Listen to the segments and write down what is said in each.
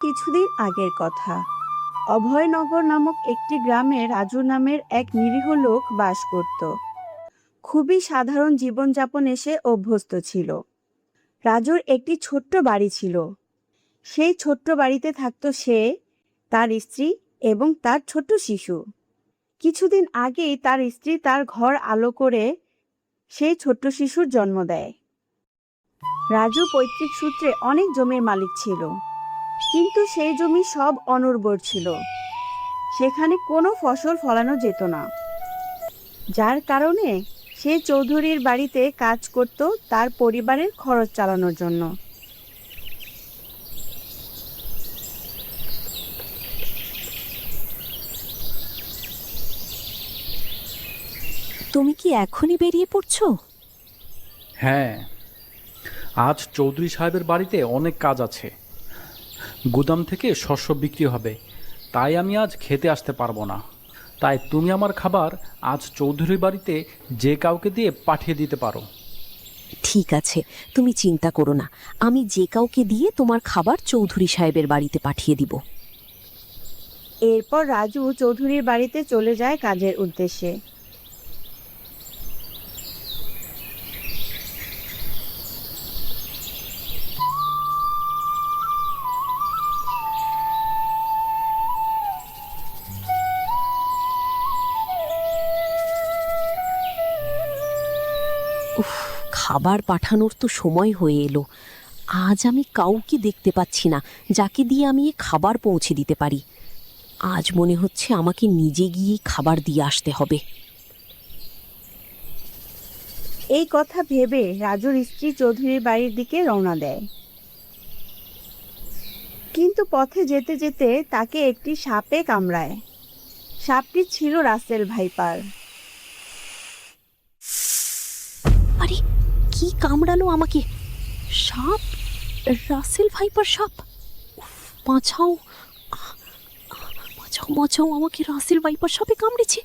কিছুদিন আগের কথা। অভয়নগর নামক একটি গ্রামে রাজু নামের এক নিরীহ লোক বাস করত। খুবই সাধারণ জীবনযাপনে সে অভ্যস্ত ছিল। রাজুর একটি ছোট্ট বাড়ি ছিল। সেই ছোট্ট বাড়িতে থাকত সে, তার স্ত্রী এবং তার ছোট্ট শিশু। কিছুদিন আগেই তার স্ত্রী তার ঘর আলো করে সেই ছোট্ট শিশুর জন্ম দেয়। রাজু পৈতৃক সূত্রে অনেক জমির মালিক ছিল, কিন্তু সেই জমি সব অনুর্বর ছিল। সেখানে কোনো ফসল ফলানো যেত না, যার কারণে সে চৌধুরীর বাড়িতে কাজ করত তার পরিবারের খরচ চালানোর জন্য। তুমি কি এখনই বেরিয়ে পড়ছো? হ্যাঁ, আজ চৌধুরী সাহেবের বাড়িতে অনেক কাজ আছে। গুদাম থেকে শস্য বিক্রি হবে, তাই আমি আজ খেতে আসতে পারবো না। তাই তুমি আমার খাবার আজ চৌধুরীর বাড়িতে যে কাউকে দিয়ে পাঠিয়ে দিতে পারো। ঠিক আছে, তুমি চিন্তা করো না, আমি যে কাউকে দিয়ে তোমার খাবার চৌধুরী সাহেবের বাড়িতে পাঠিয়ে দিব। এরপর রাজু চৌধুরীর বাড়িতে চলে যায় কাজের উদ্দেশ্যে। উফ, খাবার পাঠানোর তো সময় হয়ে এলো। আজ আমি কাউকে দেখতে পাচ্ছি না যাকে দিয়ে আমি এই খাবার পৌঁছে দিতে পারি। আজ মনে হচ্ছে আমাকে নিজে গিয়ে খাবার দিয়ে আসতে হবে। এই কথা ভেবে রাজুর স্ত্রী চৌধুরীর বাড়ির দিকে রওনা দেয়। কিন্তু পথে যেতে যেতে তাকে একটি সাপে কামড়ায়। সাপটি ছিল রাসেল ভাইপার। আরে, কি কামড়ালো আমাকে? সাপ? রাসেল ভাইপার সাপ? উফ, বাঁচাও, বাঁচাও, বাঁচাও, আমাকে রাসেল ভাইপার সাপে কামড়েছে।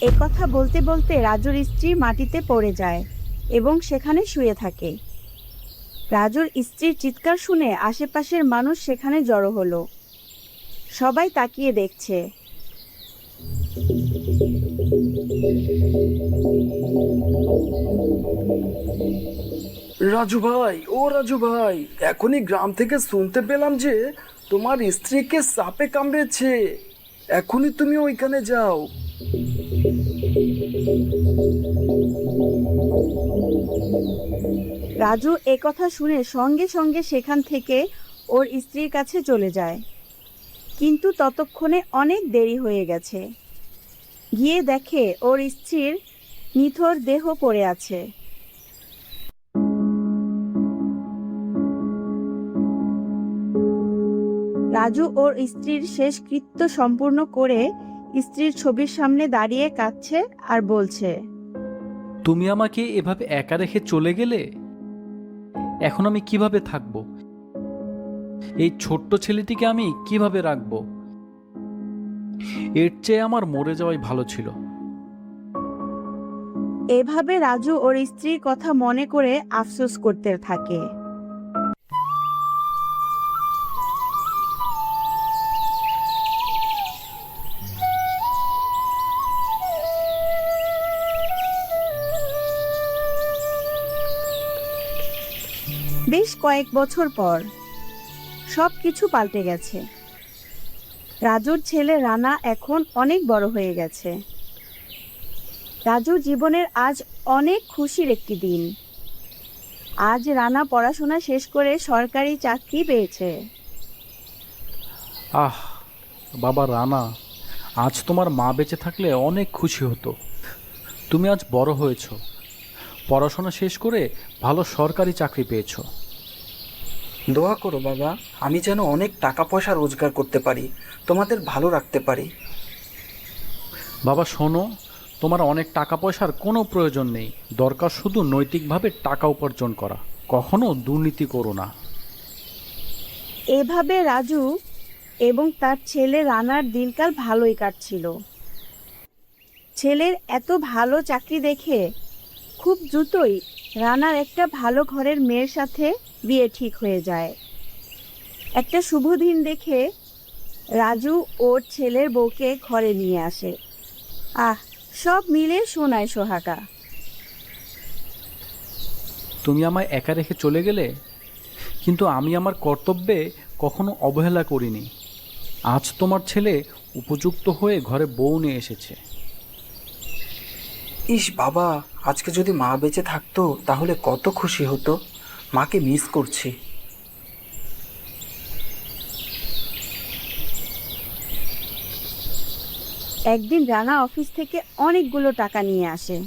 একথা বলতে বলতে রাজুর স্ত্রী মাটিতে পড়ে যায় এবং সেখানে শুয়ে থাকে। রাজুর স্ত্রীর চিৎকার শুনে আশেপাশের মানুষ সেখানে জড়ো হলো। সবাই তাকিয়ে দেখছে। রাজু ভাই, ও রাজু ভাই, এখনই গ্রাম থেকে শুনতে পেলাম যে তোমার স্ত্রীকে সাপে কামড়েছে। এখনই তুমি ওইখানে যাও। রাজু একথা শুনে সঙ্গে সঙ্গে সেখান থেকে ওর স্ত্রীর কাছে চলে যায়। কিন্তু ততক্ষণে অনেক দেরি হয়ে গেছে। গিয়ে দেখে ওর স্ত্রীর নিথর দেহ পড়ে আছে। রাজু ওর স্ত্রীর শেষ কৃত্য সম্পূর্ণ করে স্ত্রীর ছবির সামনে দাঁড়িয়ে কাঁদছে আর বলছে, তুমি আমাকে এভাবে একা রেখে চলে গেলে। এখন আমি কিভাবে থাকবো? এই ছোট্ট ছেলেটিকে আমি কিভাবে রাখবো? এর চেয়ে আমার মরে যাওয়াই ভালো ছিল। এভাবে রাজু ওর স্ত্রীর কথা মনে করে আফসোস করতে থাকে। বেশ কয়েক বছর পর সবকিছু পাল্টে গেছে। রাজুর ছেলে রানা এখন অনেক বড় হয়ে গেছে। রাজুর জীবনের আজ অনেক খুশির একটি দিন। আজ রানা পড়াশোনা শেষ করে সরকারি চাকরি পেয়েছে। আহ, বাবা রানা, আজ তোমার মা বেঁচে থাকলে অনেক খুশি হতো। তুমি আজ বড় হয়েছো, পড়াশোনা শেষ করে ভালো সরকারি চাকরি পেয়েছো। দোয়া করো বাবা, আমি যেন অনেক টাকা পয়সা রোজগার করতে পারি, তোমাদের ভালো রাখতে পারি। বাবা শোনো, তোমার অনেক টাকা পয়সার কোনো প্রয়োজন নেই। দরকার শুধু নৈতিকভাবে টাকা উপার্জন করা। কখনো দুর্নীতি করো না। এভাবে রাজু এবং তার ছেলে রানার দিনকাল ভালোই কাটছিল। ছেলের এত ভালো চাকরি দেখে খুব দ্রুতই রানার একটা ভালো ঘরের মেয়ের সাথে বিয়ে ঠিক হয়ে যায়। একটা শুভ দিন দেখে রাজু ওর ছেলের বউকে ঘরে নিয়ে আসে। আহ, সব মিলে সোনায় সোহাগা। তুমি আমায় একা রেখে চলে গেলে, কিন্তু আমি আমার কর্তব্যে কখনো অবহেলা করিনি। আজ তোমার ছেলে উপযুক্ত হয়ে ঘরে বউ নিয়ে এসেছে। ইস বাবা, আজকে যদি মা বেঁচে থাকতো তাহলে কত খুশি হতো। মাকে মিস করছি। একদিন রানা অফিস থেকে অনেকগুলো টাকা নিয়ে আসে।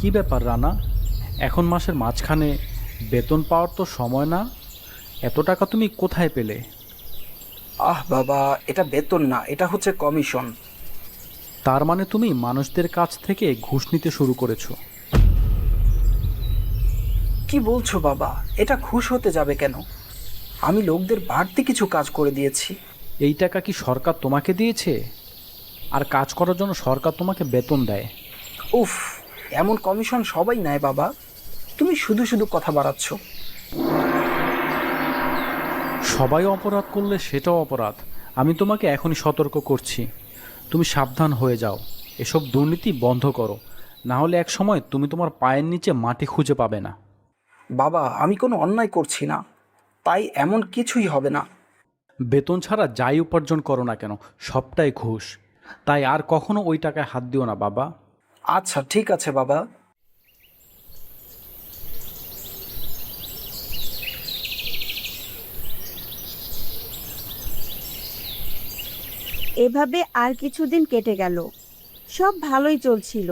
কি ব্যাপার রানা, এখন মাসের মাঝখানে বেতন পাওয়ার তো সময় না? এত টাকা তুমি কোথায় পেলে? আহ বাবা, এটা বেতন না, এটা হচ্ছে কমিশন। তার মানে তুমি মানুষদের কাছ থেকে ঘুষ নিতে শুরু করেছো? কি বলছো বাবা? এটা খুশ হতে যাবে কেন? আমি লোকদের বাড়তি কিছু কাজ করে দিয়েছি। এই টাকা কি সরকার তোমাকে দিয়েছে? আর কাজ করার জন্য সরকার তোমাকে বেতন দেয়। উফ, এমন কমিশন সবাই নেয় বাবা। তুমি শুধু শুধু কথা বাড়াচ্ছ। সবাই অপরাধ করলে সেটাও অপরাধ। আমি তোমাকে এখনই সতর্ক করছি, তুমি সাবধান হয়ে যাও। এসব দুর্নীতি বন্ধ করো, না হলে এক সময় তুমি তোমার পায়ের নিচে মাটি খুঁজে পাবে না। বাবা, আমি কোনো অন্যায় করছি না, তাই এমন কিছুই হবে না। বেতন ছাড়া যাই উপার্জন করো না কেন, সবটাই ঘুষ। তাই আর কখনো ওই টাকায় হাত দিও না বাবা। আচ্ছা ঠিক আছে বাবা। এভাবে আর কিছুদিন কেটে গেল। সব ভালোই চলছিল,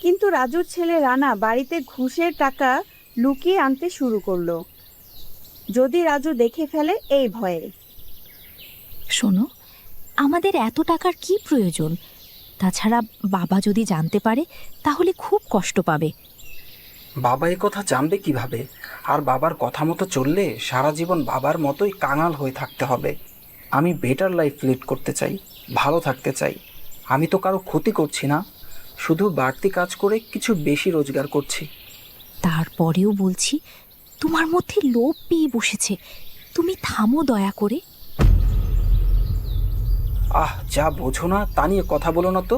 কিন্তু রাজুর ছেলে রানা বাড়িতে ঘুষের টাকা লুকিয়ে আনতে শুরু করলো, যদি রাজু দেখে ফেলে এই ভয়ে। শোনো, আমাদের এত টাকার কি প্রয়োজন? তাছাড়া বাবা যদি জানতে পারে তাহলে খুব কষ্ট পাবে। বাবা এ কথা জানবে কিভাবে? আর বাবার কথা মতো চললে সারা জীবন বাবার মতোই কাঙাল হয়ে থাকতে হবে। আমি বেটার লাইফ লিড করতে চাই, ভালো থাকতে চাই। আমি তো কারো ক্ষতি করছি না, শুধু বাড়তি কাজ করে কিছু বেশি রোজগার করছি। তারপরেও বলছি, তোমার মধ্যে লোভ পেয়ে বসেছে। তুমি থামো দয়া করে। আহ, যা বোঝো না তা নিয়ে কথা বলো না তো।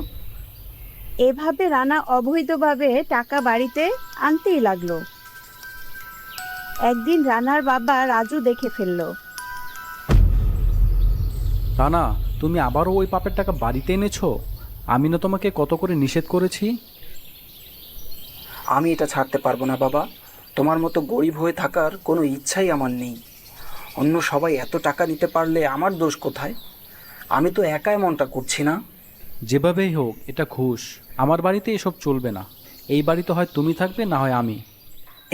এভাবে রানা অবৈধভাবে টাকা বাড়িতে আনতেই লাগলো। একদিন রানার বাবা রাজু দেখে ফেললো। রানা, তুমি আবারও ওই পাপের টাকা বাড়িতে এনেছো? আমি না তোমাকে কত করে নিষেধ করেছি? আমি এটা ছাড়তে পারবো না বাবা। তোমার মতো গরিব হয়ে থাকার কোনো ইচ্ছাই আমার নেই। অন্য সবাই এত টাকা নিতে পারলে আমার দোষ কোথায়? আমি তো একা এমনটা করছি না। যেভাবেই হোক, এটা ঘুষ। আমার বাড়িতে এসব চলবে না। এই বাড়িতে হয় তুমি থাকবে, না হয় আমি।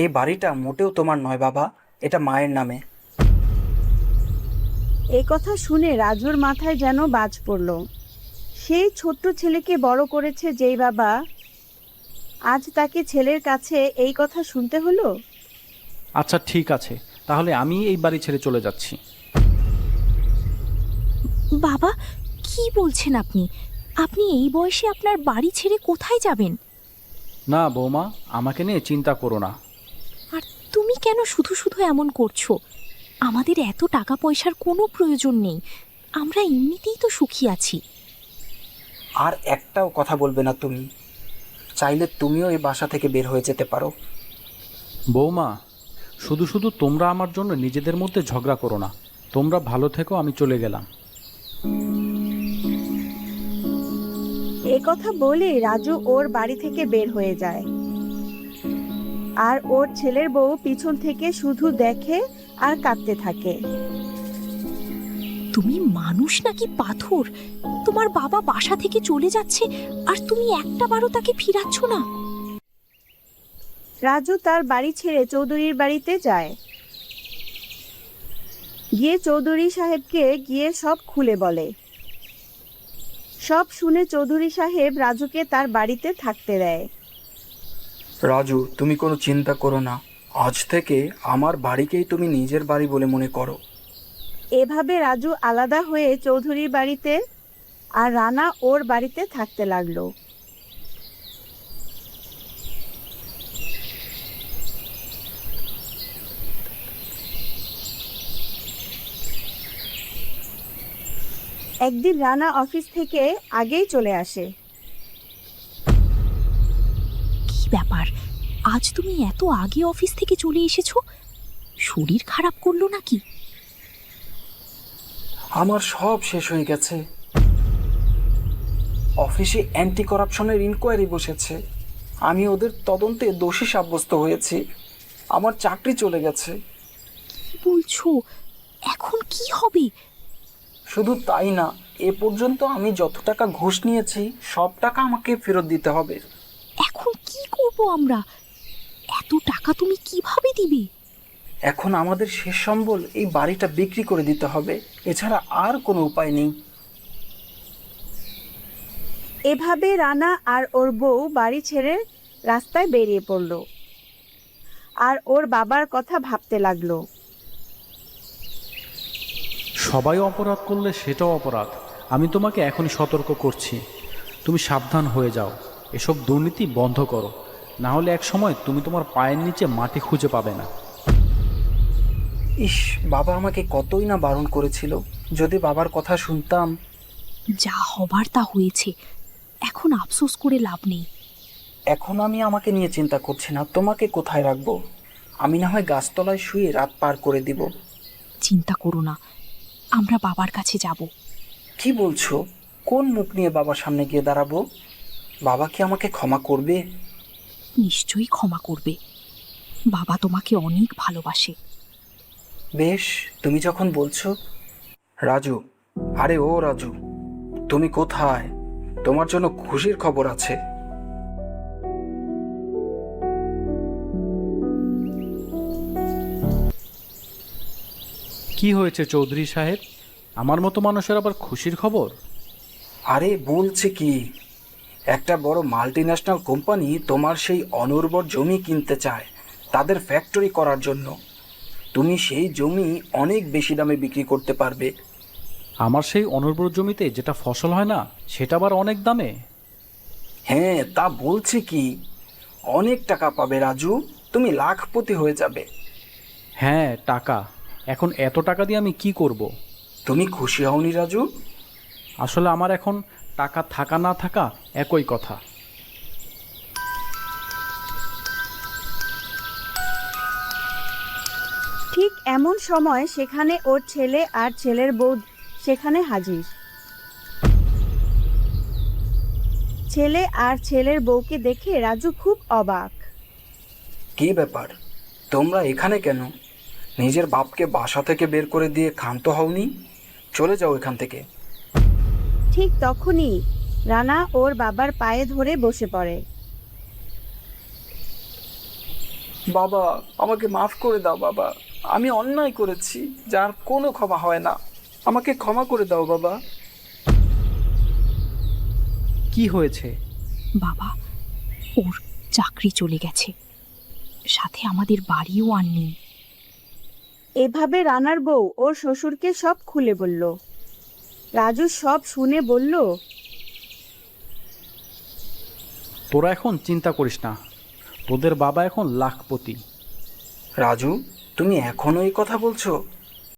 এই বাড়িটা মোটেও তোমার নয় বাবা, এটা মায়ের নামে। এই কথা শুনে রাজুর মাথায় যেন বাজ পড়ল। সেই ছোট্ট ছেলেকে বড় করেছে যেই বাবা, আজ তাকে ছেলের কাছে এই কথা শুনতে হলো। আচ্ছা ঠিক আছে, তাহলে আমি এই বাড়ি ছেড়ে চলে যাচ্ছি। বাবা, কি বলছেন আপনি? আপনি এই বয়সে আপনার বাড়ি ছেড়ে কোথায় যাবেন? না বৌমা, আমাকে নিয়ে চিন্তা করো না। আর তুমি কেন শুধু শুধু এমন করছো? আমাদের এত টাকা পয়সার কোনো প্রয়োজন নেই। আমরা এমনিতেই তো সুখী আছি। আর একটাও কথা বলবে না তুমি। চাইলে তুমিও এই বাসা থেকে বের হয়ে যেতে পারো। বৌমা, শুধু শুধু তোমরা আমার জন্য নিজেদের মধ্যে ঝগড়া করো না। তোমরা ভালো থেকো, আমি চলে গেলাম। এ কথা বলে রাজু ওর বাড়ি থেকে বের হয়ে যায়। আর ওর ছেলের বউ পিছন থেকে শুধু দেখে আর কাঁদতে থাকে। তুমি মানুষ নাকি পাথর? তোমার বাবা বাসা থেকে চলে যাচ্ছে আর তুমি একটাবারও তাকে ফিরাচ্ছ না। রাজু তার বাড়ি ছেড়ে চৌধুরীর বাড়িতে যায়। গিয়ে চৌধুরী সাহেবকে গিয়ে সব খুলে বলে। সব শুনে চৌধুরী সাহেব রাজুকে তার বাড়িতে থাকতে দেয়। রাজু, তুমি কোনো চিন্তা করো না। আজ থেকে আমার বাড়িকেই তুমি নিজের বাড়ি বলে মনে করো। এভাবে রাজু আলাদা হয়ে চৌধুরীর বাড়িতে আর রানা ওর বাড়িতে থাকতে লাগলো। একদিন রানা অফিস থেকে আগেই চলে আসে। কি ব্যাপার, আজ তুমি এত আগে অফিস থেকে চলে এসেছো? শরীর খারাপ করলো নাকি? আমার সব শেষ হয়ে গেছে। অফিসে অ্যান্টি করাপশনের ইনকোয়ারি বসেছে। আমি ওদের তদন্তে দোষী সাব্যস্ত হয়েছি। আমার চাকরি চলে গেছে। কি বলছো? এখন কি হবে? শুধু তাই না, এ পর্যন্ত আমি যত টাকা ঘুষ নিয়েছি সব টাকা আমাকে ফেরত দিতে হবে। এখন কি করব আমরা? এত টাকা তুমি কিভাবে দিবে? এখন আমাদের শেষ সম্বল এই বাড়িটা বিক্রি করে দিতে হবে, এছাড়া আর কোনো উপায় নেই। এভাবে রানা আর ওর বউ বাড়ি ছেড়ে রাস্তায় বেরিয়ে পড়ল, আর ওর বাবার কথা ভাবতে লাগলো। সবাই অপরাধ করলে সেটাও অপরাধ। আমি তোমাকে এখনই সতর্ক করছি, তুমি সাবধান হয়ে যাও। এসব দুর্নীতি বন্ধ করো, না হলে এক সময় তুমি তোমার পায়ের নিচে মাটি খুঁজে পাবে না। ইস, বাবা আমাকে কতই না বারণ করেছিল। যদি বাবার কথা শুনতাম। যা হবার তা হয়েছে, এখন আফসোস করে লাভ নেই। এখন আমি আমাকে নিয়ে চিন্তা করছি না, তোমাকে কোথায় রাখবো? আমি না হয় গাছতলায় শুয়ে রাত পার করে দিব। চিন্তা করো না, আমরা বাবার কাছে যাব। কি বলছো? কোন মুখ নিয়ে বাবার সামনে গিয়ে দাঁড়াবো? বাবা কি আমাকে ক্ষমা করবে? নিশ্চয়ই ক্ষমা করবে। বাবা তোমাকে অনেক ভালোবাসে। বেশ, তুমি যখন বলছো। রাজু, আরে ও রাজু, তুমি কোথায়? তোমার জন্য খুশির খবর আছে। কি হয়েছে চৌধুরী সাহেব? আমার মতো মানুষের আবার খুশির খবর? আরে বলছে কি, একটা বড় মাল্টিন্যাশনাল কোম্পানি তোমার সেই অনুর্বর জমি কিনতে চায় তাদের ফ্যাক্টরি করার জন্য। তুমি সেই জমি অনেক বেশি দামে বিক্রি করতে পারবে। আমার সেই অনুর্বর জমিতে যেটা ফসল হয় না, সেটা আবার অনেক দামে? হ্যাঁ, তা বলছে কি, অনেক টাকা পাবে রাজু, তুমি লাখপতি হয়ে যাবে। হ্যাঁ, টাকা। এখন এত টাকা দিয়ে আমি কি করব? তুমি খুশি হওনি রাজু? আসলে আমার এখন টাকা থাকা না থাকা একই কথা। ঠিক এমন সময় সেখানে ওর ছেলে আর ছেলের বউ সেখানে হাজির। ছেলে আর ছেলের বউকে দেখে রাজু খুব অবাক। কি ব্যাপার, তোমরা এখানে কেন? নিজের বাপকে বাসা থেকে বের করে দিয়ে ক্ষান্ত হওনি? চলে যাও এখান থেকে। ঠিক তখনই রানা ওর বাবার পায়ে ধরে বসে পড়ে। বাবা, আমাকে মাফ করে দাও বাবা। আমি অন্যায় করেছি, যার কোনো ক্ষমা হয় না। আমাকে ক্ষমা করে দাও বাবা। কি হয়েছে? বাবা, ওর চাকরি চলে গেছে, সাথে আমাদের বাড়িও আর নেই। এভাবে রানার বউ ওর শ্বশুরকে সব খুলে বলল। রাজু সব শুনে বলল, তোরা এখন চিন্তা করিস না, তোদের বাবা এখন লাখপতি। রাজু, তুমি এখনো এই কথা বলছো?